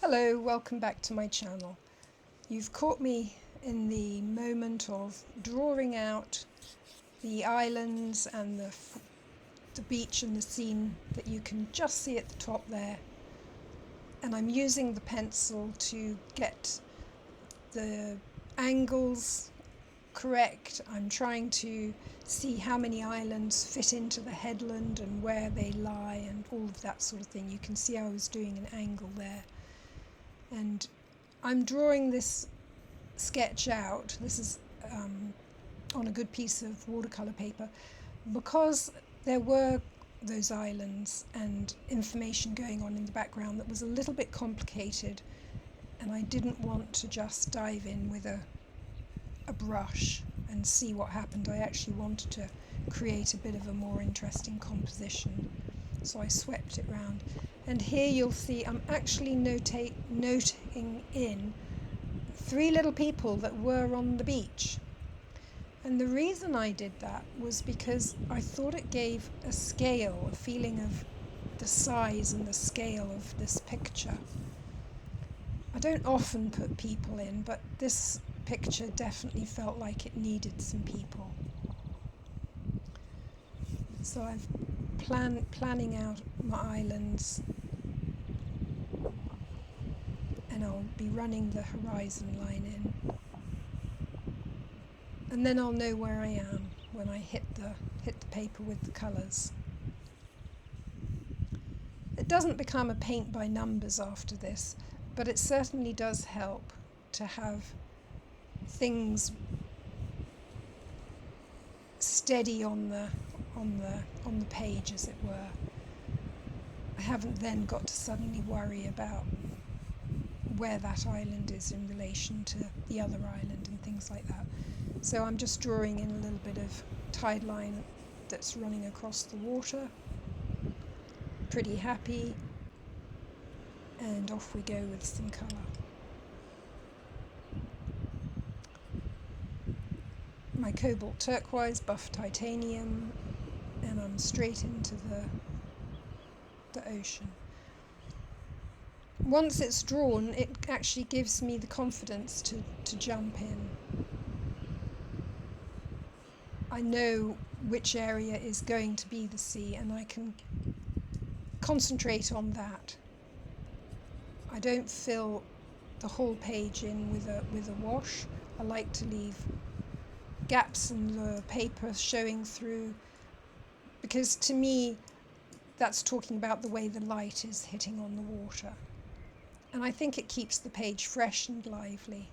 Hello, welcome back to my channel. You've caught me in the moment of drawing out the islands and the beach and the scene that you can just see at the top there. And I'm using the pencil to get the angles correct. I'm trying to see how many islands fit into the headland and where they lie and all of that sort of thing. You can see I was doing an angle there. And I'm drawing this sketch out. This is on a good piece of watercolour paper because there were those islands and information going on in the background that was a little bit complicated, and I didn't want to just dive in with a brush and see what happened. I actually wanted to create a bit of a more interesting composition, so I swept it round. And here you'll see I'm actually noting in 3 little people that were on the beach. And the reason I did that was because I thought it gave a scale, a feeling of the size and the scale of this picture. I don't often put people in, but this picture definitely felt like it needed some people. So I've planning out my islands, and I'll be running the horizon line in, and then I'll know where I am when I hit the paper with the colours. It doesn't become a paint by numbers after this, but it certainly does help to have things steady on the page, as it were. I haven't then got to suddenly worry about where that island is in relation to the other island and things like that. So I'm just drawing in a little bit of tide line that's running across the water. Pretty happy, and off we go with some colour. My Cobalt Turquoise, buff titanium, and I'm straight into the ocean. Once it's drawn, it actually gives me the confidence to jump in. I know which area is going to be the sea, and I can concentrate on that. I don't fill the whole page in with a wash. I like to leave gaps in the paper showing through, because to me that's talking about the way the light is hitting on the water. And I think it keeps the page fresh and lively.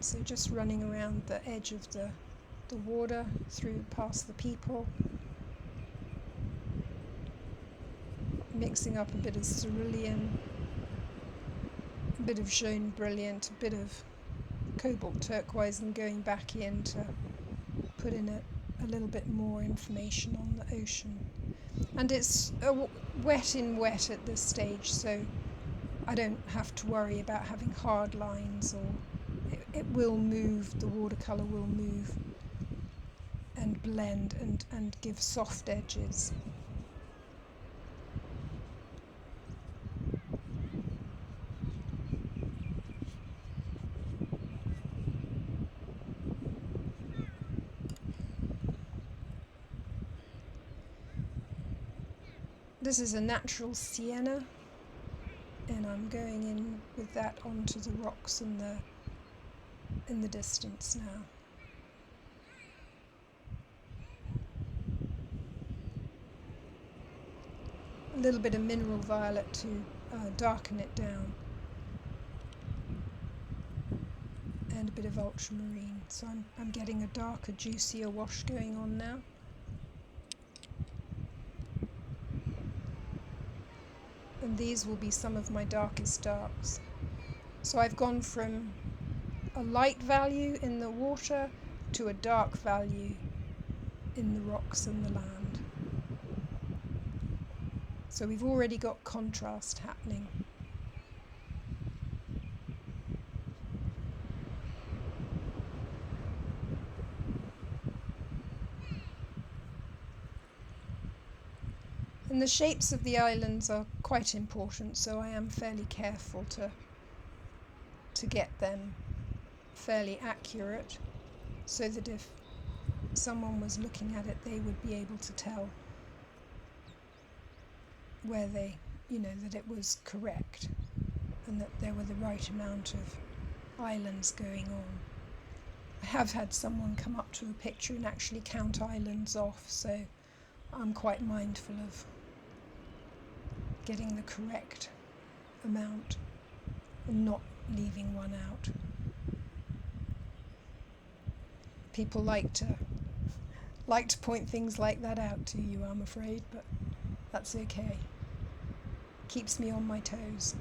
So just running around the edge of the water, through past the people, mixing up a bit of cerulean, a bit of Jaune brilliant, a bit of Cobalt Turquoise, and going back in to put in a little bit more information on the ocean. And it's wet in wet at this stage, so I don't have to worry about having hard lines, or it will move, the watercolour will move and blend and give soft edges. This is a natural Sienna, and I'm going in with that onto the rocks in the distance now. A little bit of mineral violet to darken it down, and a bit of ultramarine. So I'm getting a darker, juicier wash going on now. And these will be some of my darkest darks. So I've gone from a light value in the water to a dark value in the rocks and the land. So we've already got contrast happening. And the shapes of the islands are quite important, so I am fairly careful to get them fairly accurate, so that if someone was looking at it, they would be able to tell where that it was correct and that there were the right amount of islands going on. I have had someone come up to a picture and actually count islands off, so I'm quite mindful of getting the correct amount and not leaving one out. People like to point things like that out to you, I'm afraid, but that's okay. Keeps me on my toes.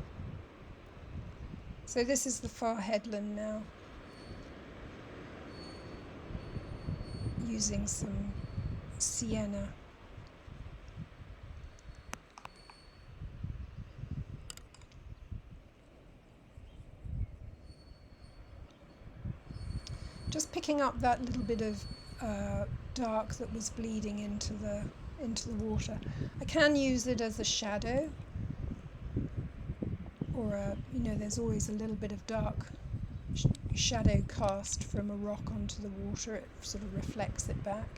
So this is the far headland now, using some Sienna. Just picking up that little bit of dark that was bleeding into the water. I can use it as a shadow, or there's always a little bit of dark shadow cast from a rock onto the water. It sort of reflects it back.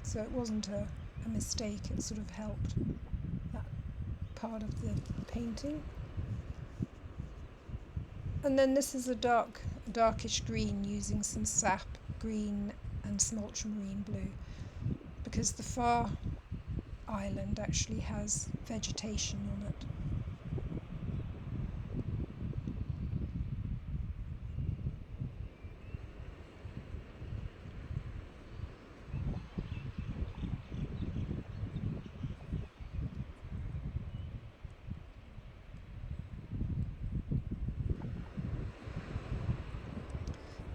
So it wasn't a mistake, it sort of helped that part of the painting. And then this is a darkish green, using some sap green and some ultramarine blue, because the far island actually has vegetation on it.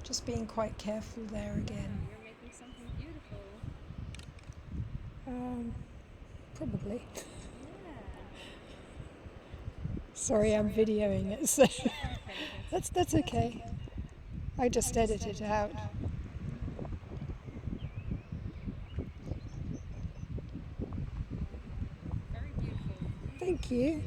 Just being quite careful there again. You're making something beautiful. Probably. Yeah. Sorry, I'm videoing it, so that's okay. I just edit it out. Very beautiful. Thank you.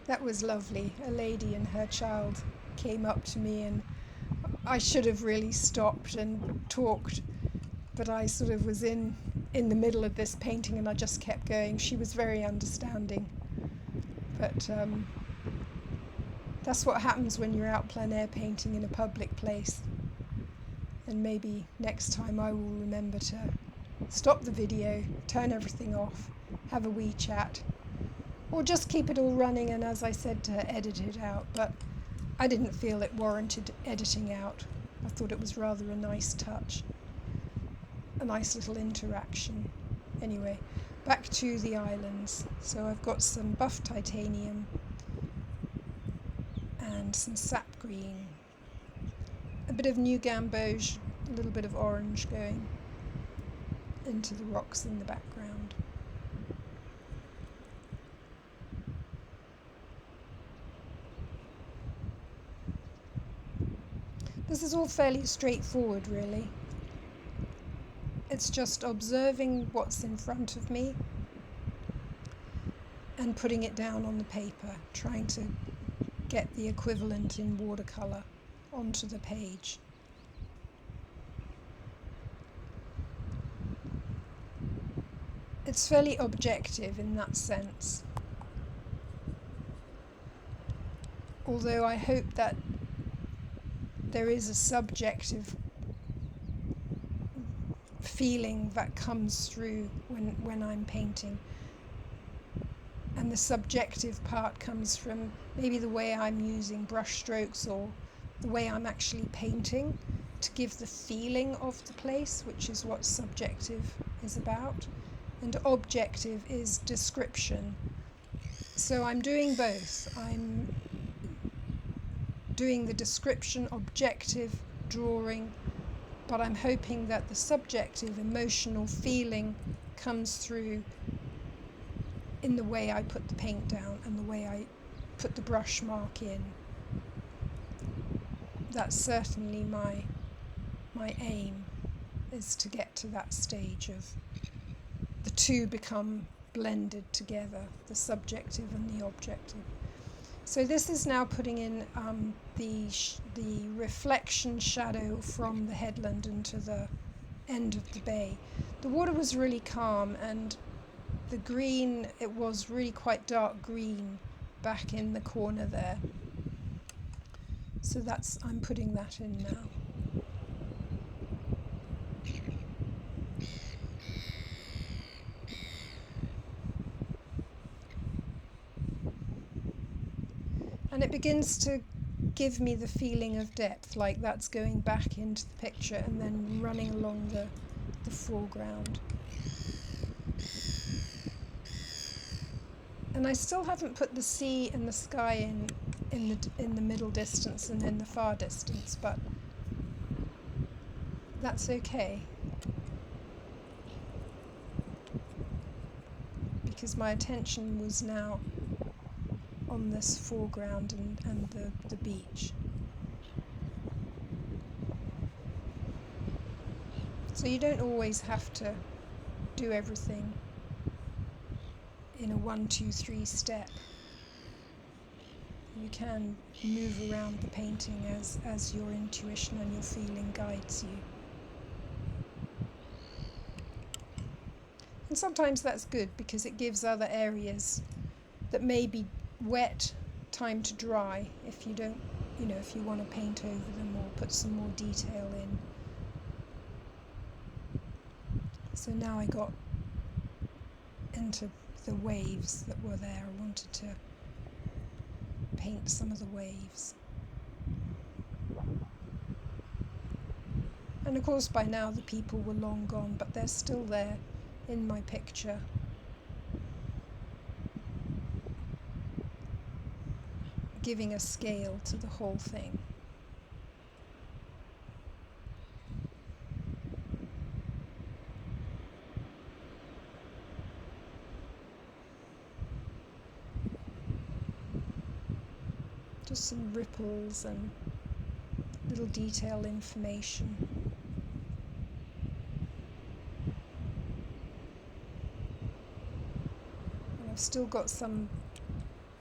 That was lovely. A lady and her child came up to me, and I should have really stopped and talked, but I sort of was in the middle of this painting and I just kept going. She was very understanding, but that's what happens when you're out plein air painting in a public place. And maybe next time I will remember to stop the video, turn everything off, have a wee chat, or just keep it all running and, as I said, to edit it out. But I didn't feel it warranted editing out. I thought it was rather a nice touch, a nice little interaction. Anyway, back to the islands. So I've got some buff titanium and some sap green, a bit of new Gamboge, a little bit of orange going into the rocks in the background. This is all fairly straightforward, really. It's just observing what's in front of me and putting it down on the paper, trying to get the equivalent in watercolour onto the page. It's fairly objective in that sense, although I hope that there is a subjective feeling that comes through when I'm painting, and the subjective part comes from maybe the way I'm using brush strokes or the way I'm actually painting to give the feeling of the place, which is what subjective is about, and objective is description. So I'm doing both. I'm doing the description, objective drawing, but I'm hoping that the subjective emotional feeling comes through in the way I put the paint down and the way I put the brush mark in. That's certainly my my aim is to get to that stage of the two become blended together, the subjective and the objective. So this is now putting in the reflection shadow from the headland into the end of the bay. The water was really calm, and the green, it was really quite dark green back in the corner there. So I'm putting that in now. And it begins to give me the feeling of depth, like that's going back into the picture and then running along the foreground. And I still haven't put the sea and the sky in the middle distance and in the far distance, but that's okay, because my attention was now on this foreground and the beach. So you don't always have to do everything in a 1, 2, 3 step. You can move around the painting as your intuition and your feeling guides you. And sometimes that's good, because it gives other areas that may be wet time to dry if you don't, if you want to paint over them or put some more detail in. So now I got into the waves that were there. I wanted to paint some of the waves. And of course by now the people were long gone, but they're still there in my picture. Giving a scale to the whole thing. Just some ripples and little detail information. And I've still got some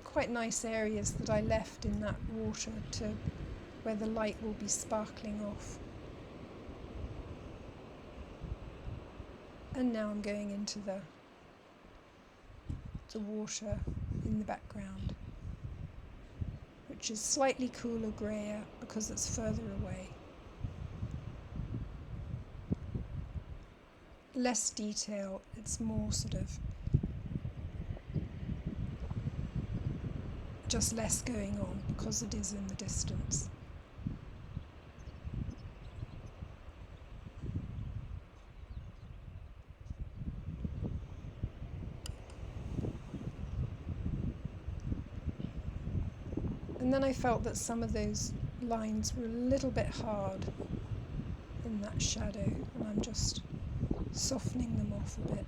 quite nice areas that I left in that water to where the light will be sparkling off. And now I'm going into the water in the background, which is slightly cooler grayer because it's further away. Less detail, it's more sort of just less going on because it is in the distance. And then I felt that some of those lines were a little bit hard in that shadow, and I'm just softening them off a bit.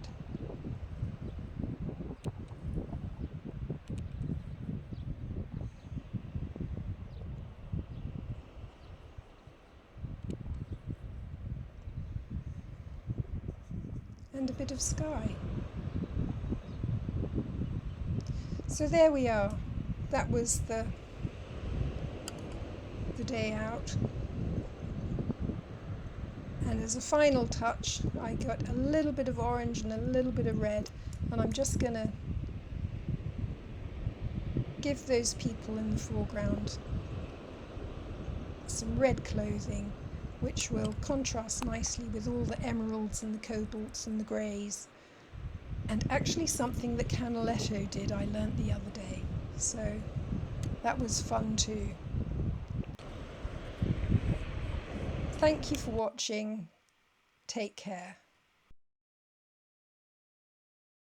And a bit of sky. So there we are. That was the day out. And as a final touch, I got a little bit of orange and a little bit of red, and I'm just going to give those people in the foreground some red clothing, which will contrast nicely with all the emeralds and the cobalts and the greys, and actually something that Canaletto did I learnt the other day, so that was fun too. Thank you for watching. Take care.